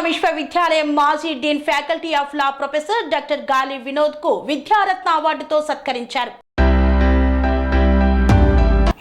విశ్వవిద్యాలయం మాజీ dean faculty of law professor doctor Gali Vinod కు విద్యారత్న అవార్డుతో సత్కరించారు.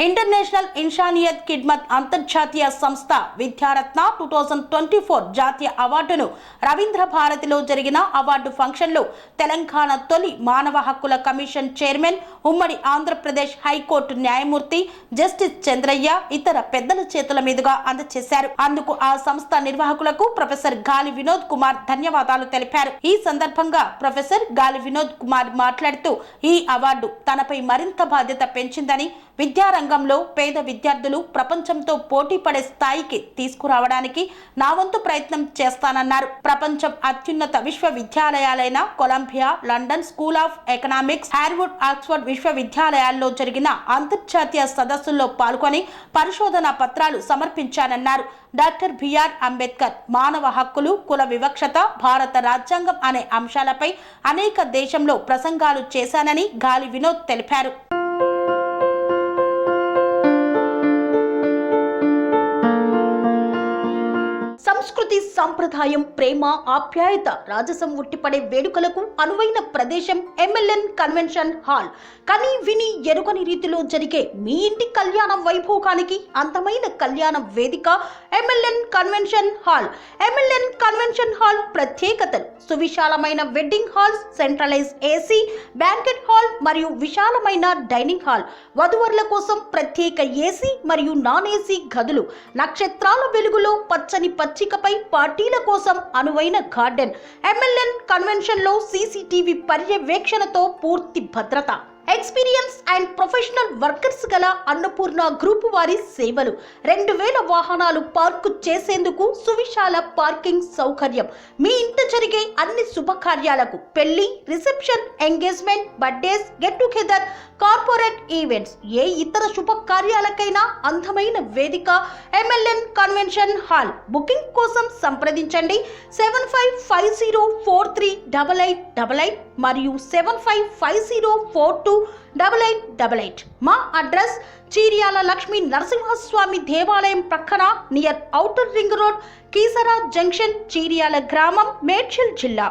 ఇంటర్నేషనల్ ఇన్సానియత్ ఖిద్మత్ అంతర్జాతీయ సంస్థ విద్యారత్న 2024 జాతీయ అవార్డును రవీంద్ర భారతిలో జరిగిన అవార్డు ఫంక్షన్లో తెలంగాణ తొలి మానవ హక్కుల కమిషన్ చైర్మన్, ఉమ్మడి ఆంధ్రప్రదేశ్ హైకోర్టు న్యాయమూర్తి జస్టిస్ చంద్రయ్య ఇతర పెద్దల చేతుల మీదుగా అందజేశారు. అందుకు ఆ సంస్థ నిర్వాహకులకు ప్రొఫెసర్ గాలి వినోద్ కుమార్ ధన్యవాదాలు తెలిపారు. ఈ సందర్భంగా ప్రొఫెసర్ గాలి వినోద్ కుమార్ మాట్లాడుతూ ఈ అవార్డు తనపై మరింత బాధ్యత పెంచిందని, విద్యారంగంలో పేద విద్యార్థులు ప్రపంచంతో పోటీ పడే స్థాయికి తీసుకురావడానికి నా వంతు ప్రయత్నం చేస్తానన్నారు. ప్రపంచం అత్యున్నత విశ్వవిద్యాలయాలైన Columbia, London School of Economics, Harvard, Oxford విశ్వవిద్యాలయాల్లో జరిగిన అంతర్జాతీయ సదస్సుల్లో పాల్గొని పరిశోధనా పత్రాలు సమర్పించానన్నారు. డాక్టర్ బిఆర్ అంబేద్కర్, మానవ హక్కులు, కుల వివక్షత, భారత రాజ్యాంగం అనే అంశాలపై అనేక దేశంలో ప్రసంగాలు చేశానని గాలి వినోద్ తెలిపారు. సంస్కృతి, సంప్రదాయం, ప్రేమ, ఆప్యాయత, రాజసం ఉట్టిపడే వేడుకలకు అనువైన ప్రదేశం ఎంఎల్ఎన్ కన్వెన్షన్ హాల్. కని విని ఎరుగని రీతిలో జరిగే మీ ఇంటి కళ్యాణ వైభోగానికి అందమైన కళ్యాణ వేదిక MLN convention hall. MLN convention hall ప్రత్యేకతలు: సువిశాలమైన wedding halls, centralise AC banquet hall మరియు విశాలమైన డైనింగ్ హాల్, వధువరుల కోసం ప్రత్యేక ఏసీ మరియు నాన్ ఏసీ గదులు, నక్షత్రాల వెలుగులో పచ్చని పచ్చికపై పార్టీల కోసం అనువైన గార్డెన్. ఎంఎల్ఎన్ కన్వెన్షన్ లో సీసీటీవీ పర్యవేక్షణతో పూర్తి భద్రత. ఎక్స్పీరియన్స్ అండ్ ప్రొఫెషనల్ వర్కర్స్ గల అన్నపూర్ణ గ్రూపు వారి సేవలు. 2000 వాహనాలు పార్కు చేసేందుకు సువిశాల పార్కింగ్ సౌకర్యం. మీ ఇంట జరిగే అన్ని శుభకార్యాలకు, పెళ్లి, reception, engagement, birthdays, get together, corporate events, ఏ ఇతర శుభకార్యాలకైనా అందమైన వేదిక ఎంఎల్ఎన్ కన్వెన్షన్ హాల్. బుకింగ్ కోసం సంప్రదించండి 7550438888 మరియు 7550428888. మా అడ్రస్ చీర్యాల లక్ష్మీ నరసింహస్వామి దేవాలయం ప్రక్కన, near outer ring road, Keesara junction, Cheeryal గ్రామం, మేడ్చల్ జిల్లా.